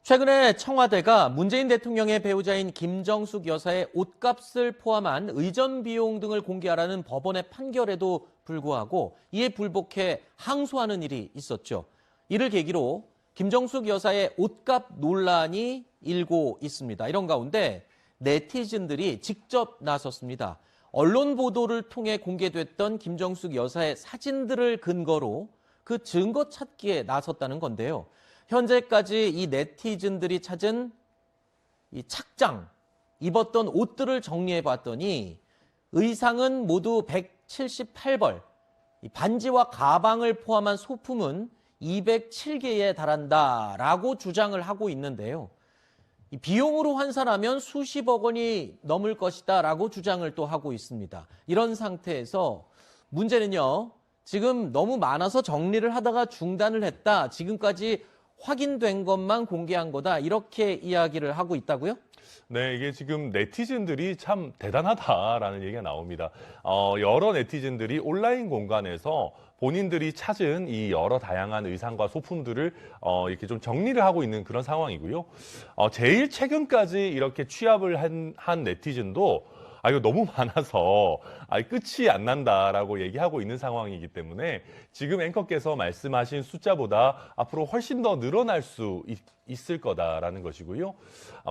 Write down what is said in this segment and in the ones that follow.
최근에 청와대가 문재인 대통령의 배우자인 김정숙 여사의 옷값을 포함한 의전 비용 등을 공개하라는 법원의 판결에도 불구하고 이에 불복해 항소하는 일이 있었죠. 이를 계기로 김정숙 여사의 옷값 논란이 일고 있습니다. 이런 가운데 네티즌들이 직접 나섰습니다. 언론 보도를 통해 공개됐던 김정숙 여사의 사진들을 근거로 그 증거 찾기에 나섰다는 건데요. 현재까지 이 네티즌들이 찾은 이 착장, 입었던 옷들을 정리해 봤더니 의상은 모두 178벌, 반지와 가방을 포함한 소품은 207개에 달한다라고 주장을 하고 있는데요. 이 비용으로 환산하면 수십억 원이 넘을 것이다라고 주장을 또 하고 있습니다. 이런 상태에서 문제는요, 지금 너무 많아서 정리를 하다가 중단을 했다. 지금까지 확인된 것만 공개한 거다. 이렇게 이야기를 하고 있다고요? 네, 이게 지금 네티즌들이 참 대단하다라는 얘기가 나옵니다. 여러 네티즌들이 온라인 공간에서 본인들이 찾은 이 여러 다양한 의상과 소품들을 이렇게 좀 정리를 하고 있는 그런 상황이고요. 제일 최근까지 이렇게 취합을 한 네티즌도 이거 너무 많아서 끝이 안 난다라고 얘기하고 있는 상황이기 때문에 지금 앵커께서 말씀하신 숫자보다 앞으로 훨씬 더 늘어날 수 있을 거다라는 것이고요.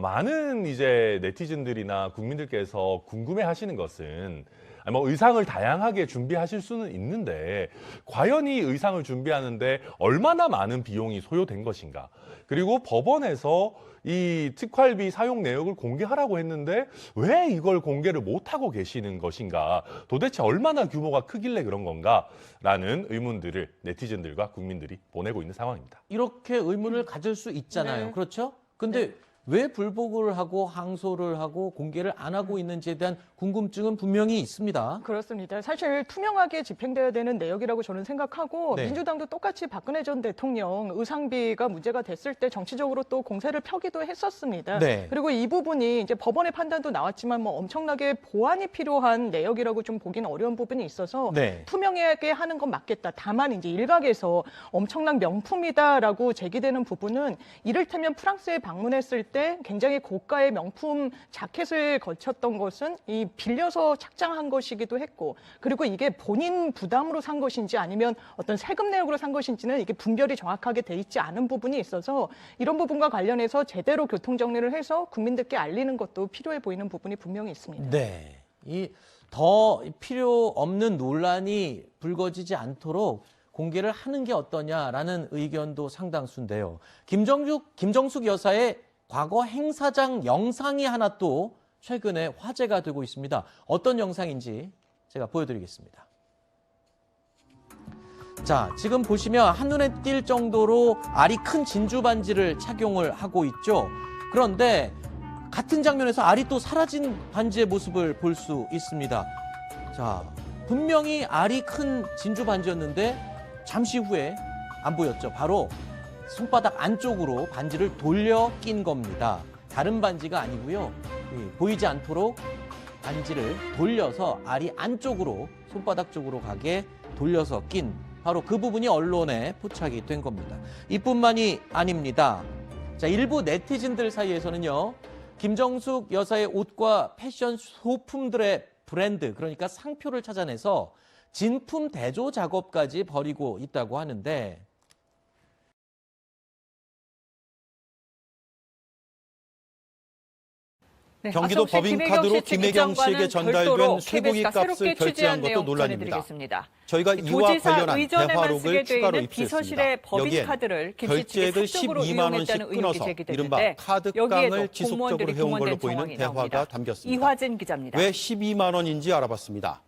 많은 이제 네티즌들이나 국민들께서 궁금해 하시는 것은 뭐 의상을 다양하게 준비하실 수는 있는데 과연 이 의상을 준비하는데 얼마나 많은 비용이 소요된 것인가. 그리고 법원에서 이 특활비 사용 내역을 공개하라고 했는데 왜 이걸 공개를 못하고 계시는 것인가. 도대체 얼마나 규모가 크길래 그런 건가 라는 의문들을 네티즌들과 국민들이 보내고 있는 상황입니다. 이렇게 의문을 가질 수 있잖아요. 네. 그렇죠? 근데 왜 불복을 하고 항소를 하고 공개를 안 하고 있는지에 대한 궁금증은 분명히 있습니다. 그렇습니다. 사실 투명하게 집행돼야 되는 내역이라고 저는 생각하고 네. 민주당도 똑같이 박근혜 전 대통령 의상비가 문제가 됐을 때 정치적으로 또 공세를 펴기도 했었습니다. 네. 그리고 이 부분이 이제 법원의 판단도 나왔지만 뭐 엄청나게 보완이 필요한 내역이라고 좀 보기는 어려운 부분이 있어서 네. 투명하게 하는 건 맞겠다. 다만 이제 일각에서 엄청난 명품이다라고 제기되는 부분은 이를테면 프랑스에 방문했을 때 굉장히 고가의 명품 자켓을 걸쳤던 것은 이 빌려서 착장한 것이기도 했고, 그리고 이게 본인 부담으로 산 것인지 아니면 어떤 세금 내역으로 산 것인지는 이게 분별이 정확하게 돼 있지 않은 부분이 있어서 이런 부분과 관련해서 제대로 교통 정리를 해서 국민들께 알리는 것도 필요해 보이는 부분이 분명히 있습니다. 네. 이 더 필요 없는 논란이 불거지지 않도록 공개를 하는 게 어떠냐라는 의견도 상당수인데요. 김정숙 여사의 과거 행사장 영상이 하나 또 최근에 화제가 되고 있습니다. 어떤 영상인지 제가 보여드리겠습니다. 자, 지금 보시면 한눈에 띌 정도로 알이 큰 진주 반지를 착용을 하고 있죠. 그런데 같은 장면에서 알이 또 사라진 반지의 모습을 볼 수 있습니다. 자, 분명히 알이 큰 진주 반지였는데 잠시 후에 안 보였죠. 바로 손바닥 안쪽으로 반지를 돌려 낀 겁니다. 다른 반지가 아니고요. 보이지 않도록 반지를 돌려서 알이 안쪽으로 손바닥 쪽으로 가게 돌려서 낀 바로 그 부분이 언론에 포착이 된 겁니다. 이뿐만이 아닙니다. 자, 일부 네티즌들 사이에서는요. 김정숙 여사의 옷과 패션 소품들의 브랜드, 그러니까 상표를 찾아내서 진품 대조 작업까지 벌이고 있다고 하는데 네, 경기도 법인카드로 김혜경 씨에게 전달된 쇠고기 값을 결제한 것도 논란입니다. 저희가 이와 관련한 대화록을 추가로 입수했습니다. 여기엔 결제액을 12만 원씩 끊어서 이른바 카드깡을 지속적으로 해온 걸로 보이는 대화가 담겼습니다. 이화진 기자입니다. 왜 12만 원인지 알아봤습니다.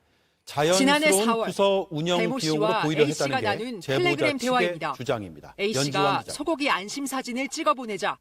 지난해 자연스러운 4월 부서 운영 대모 비용으로 씨와 보이려 A씨가 했다는 나눈 게 제보자 텔레그램 측의 대화입니다. 주장입니다. A씨가 연지원 기자. 소고기 안심 사진을 찍어보내자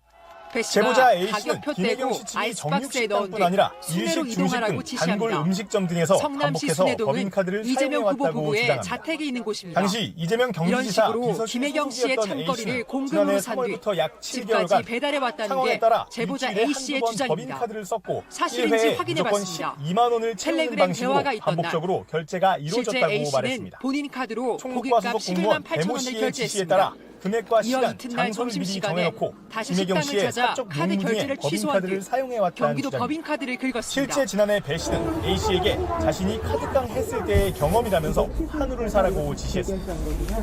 제보자 배씨가 A씨는 가격표 김혜경 떼고 씨 측이 아이스박스에 넣은 정육식당뿐 뒤 아니라 순회로 일식, 이동하라고 중식 등 단골 지시합니다. 음식점 등에서 성남시 반복해서 순회동은 법인카드를 이재명 후보 사용해왔다고 부부의 주장합니다. 자택이 있는 곳입니다. 당시 이재명 이런 경기지사 식으로 비서실 김혜경 씨의 소속이었던 창거리를 A씨는 공금으로 지난해 산 뒤 3월부터 약 집까지 7개월간 배달해왔다는 상황에 게 따라 제보자 일주일에 A씨의 한두 번 주장입니다. 법인카드를 썼고 사실인지 1회에 확인해봤습니다. 무조건 12만 원을 채우는 텔레그램 방식으로 대화가 있던 날 반복적으로 결제가 실제 이루어졌다고 A씨는 말했습니다. 본인 카드로 총무과 고깃값 소속 공무원 11만 대모 8천 원을 씨의 지시에 결제했습니다. 따라 금액과 이어 시간, 이튿날 장소를 미리 점심시간에 정해놓고 다시 김혜경 식당을 씨의 찾아 사적 카드 용무 등의 결제를 취소한 법인카드를 뒤 사용해왔다는 경기도 주장입니다. 법인카드를 긁었습니다. 실제 지난해 배 씨는 A 씨에게 자신이 카드깡 했을 때의 경험이라면서 한우를 사라고 지시했습니다.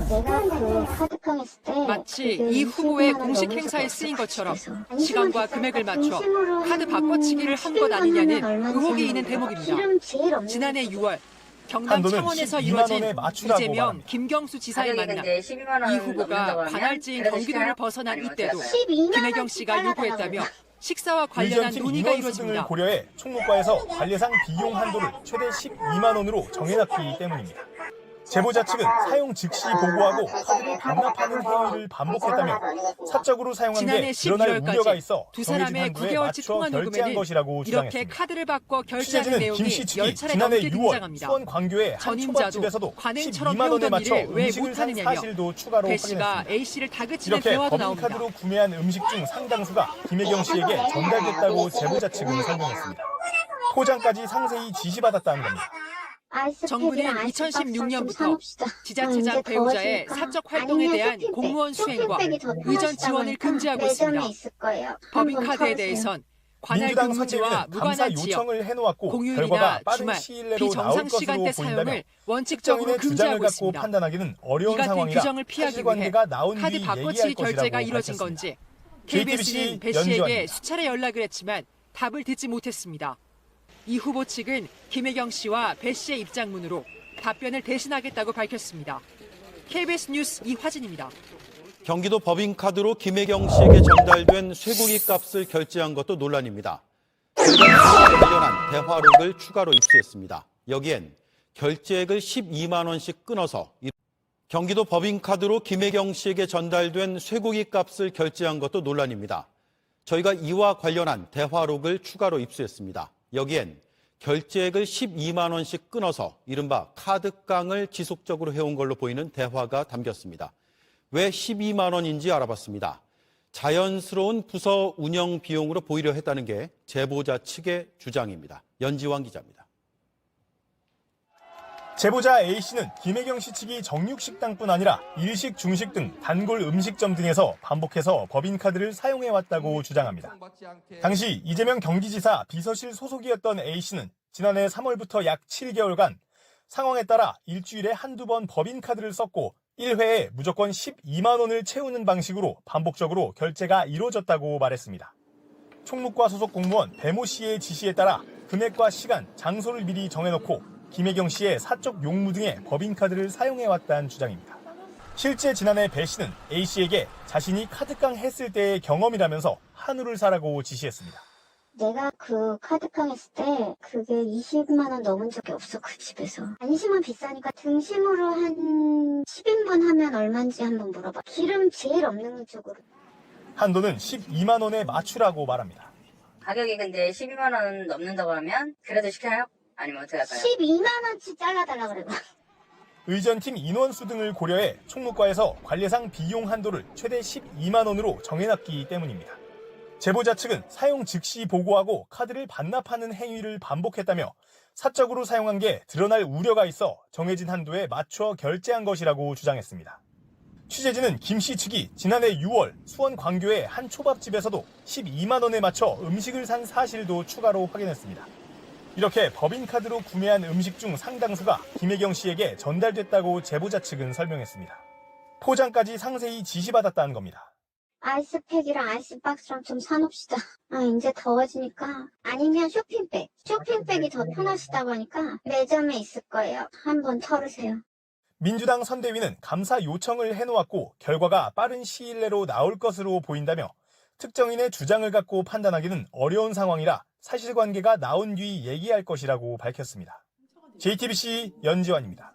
내가 그 카드깡 했을 때 마치 이 후보의 공식 행사에 쓰인 것처럼 시간과 금액을 맞춰 카드 바꿔치기를 한 것 아니냐는 의혹이 있는 대목입니다. 지난해 6월 경남 한도는 창원에서 12만 이뤄진 원에 맞추라고 이재명, 말합니다. 김경수 지사의 만남. 이 후보가 관할지인 경기도를 벗어난 이때도 김혜경 씨가 요구했다며 식사와 관련한 의전팀 논의가 인원수 등을 이루어집니다. 고려해 총무과에서 관례상 비용 한도를 최대 12만 원으로 정해놨기 때문입니다. 제보자 측은 사용 즉시 보고하고 카드를 반납하는 행위를 반복했다며 사적으로 사용한 게 지난해 드러날 우려가 12월까지 있어 두 정해진 사람의 한도에 9개월치 맞춰 통화 결제한 녹음에는 것이라고 이렇게 주장했습니다. 카드를 바꿔 결제하는 취재진은 내용이 김씨 측이 10차례 지난해 넘게 6월 등장합니다. 수원 광교의 한 전임자도 초밥집에서도 관행처럼 12만 원에 맞춰 해오던 일을 왜 음식을 산 못하느냐며 사실도 추가로 배 씨가 확인했습니다. A 씨를 다그치는 이렇게 대화도 나옵니다. 법인카드로 구매한 음식 중 상당수가 김혜경 씨에게 전달됐다고 제보자 측은 설명했습니다. 포장까지 상세히 지시받았다는 겁니다. 정부는 2016년부터 지자체장 배우자의 사적 활동에 대한 공무원 수행과 의전 지원을 금지하고 있습니다. 법인카드에 대해선 관할 민주당 근무지와 선대위는 감사 무관한 지역, 요청을 해놓았고 공휴일이나 결과가 빠른 주말, 시일 내로 나올 비정상 것으로 시간대 보인다며 사용을 원칙적으로 특정인의 주장을 금지하고 갖고 있습니다. 판단하기는 어려운 이 같은 상황이라 규정을 피하기 위해 사실관계가 나온 뒤 카드 얘기할 바꿔치기 것이라고 결제가 이뤄진 밝혔습니다. 건지 JTBC KBS는 배 씨에게 연지원입니다. 수차례 연락을 했지만 답을 듣지 못했습니다. 이 후보 측은 김혜경 씨와 배 씨의 입장문으로 답변을 대신하겠다고 밝혔습니다. KBS 뉴스 이화진입니다. 경기도 법인카드로 김혜경 씨에게 전달된 쇠고기 값을 결제한 것도 논란입니다. 저희가 관련한 대화록을 추가로 입수했습니다. 여기엔 결제액을 12만 원씩 끊어서 경기도 법인카드로 김혜경 씨에게 전달된 쇠고기 값을 결제한 것도 논란입니다. 저희가 이와 관련한 대화록을 추가로 입수했습니다. 여기엔 결제액을 12만 원씩 끊어서 이른바 카드깡을 지속적으로 해온 걸로 보이는 대화가 담겼습니다. 왜 12만 원인지 알아봤습니다. 자연스러운 부서 운영 비용으로 보이려 했다는 게 제보자 측의 주장입니다. 연지환 기자입니다. 제보자 A씨는 김혜경 씨 측이 정육식당뿐 아니라 일식, 중식 등 단골 음식점 등에서 반복해서 법인카드를 사용해왔다고 주장합니다. 당시 이재명 경기지사 비서실 소속이었던 A씨는 지난해 3월부터 약 7개월간 상황에 따라 일주일에 한두 번 법인카드를 썼고 1회에 무조건 12만 원을 채우는 방식으로 반복적으로 결제가 이루어졌다고 말했습니다. 총무과 소속 공무원 배모 씨의 지시에 따라 금액과 시간, 장소를 미리 정해놓고 김혜경 씨의 사적 용무 등의 법인카드를 사용해왔다는 주장입니다. 실제 지난해 배 씨는 A 씨에게 자신이 카드깡 했을 때의 경험이라면서 한우를 사라고 지시했습니다. 내가 그 카드깡 했을 때 그게 20만 원 넘은 적이 없어, 그 집에서. 안심은 비싸니까 등심으로 한 10인분 하면 얼마인지 한번 물어봐. 기름 제일 없는 쪽으로. 한도는 12만 원에 맞추라고 말합니다. 가격이 근데 12만 원 넘는다고 하면 그래도 시켜요? 아니면 어떻게 할까요? 12만 원치 잘라달라 그래. 의전팀 인원수 등을 고려해 총무과에서 관례상 비용 한도를 최대 12만 원으로 정해놨기 때문입니다. 제보자 측은 사용 즉시 보고하고 카드를 반납하는 행위를 반복했다며 사적으로 사용한 게 드러날 우려가 있어 정해진 한도에 맞춰 결제한 것이라고 주장했습니다. 취재진은 김 씨 측이 지난해 6월 수원 광교의 한 초밥집에서도 12만 원에 맞춰 음식을 산 사실도 추가로 확인했습니다. 이렇게 법인카드로 구매한 음식 중 상당수가 김혜경 씨에게 전달됐다고 제보자 측은 설명했습니다. 포장까지 상세히 지시받았다는 겁니다. 아이스팩이랑 아이스박스랑 좀 사놓읍시다. 이제 더워지니까. 아니면 쇼핑백. 쇼핑백이 더 편하시다고 하니까 매점에 있을 거예요. 한번 털으세요. 민주당 선대위는 감사 요청을 해놓았고 결과가 빠른 시일 내로 나올 것으로 보인다며 특정인의 주장을 갖고 판단하기는 어려운 상황이라 사실관계가 나온 뒤 얘기할 것이라고 밝혔습니다. JTBC 연지환입니다.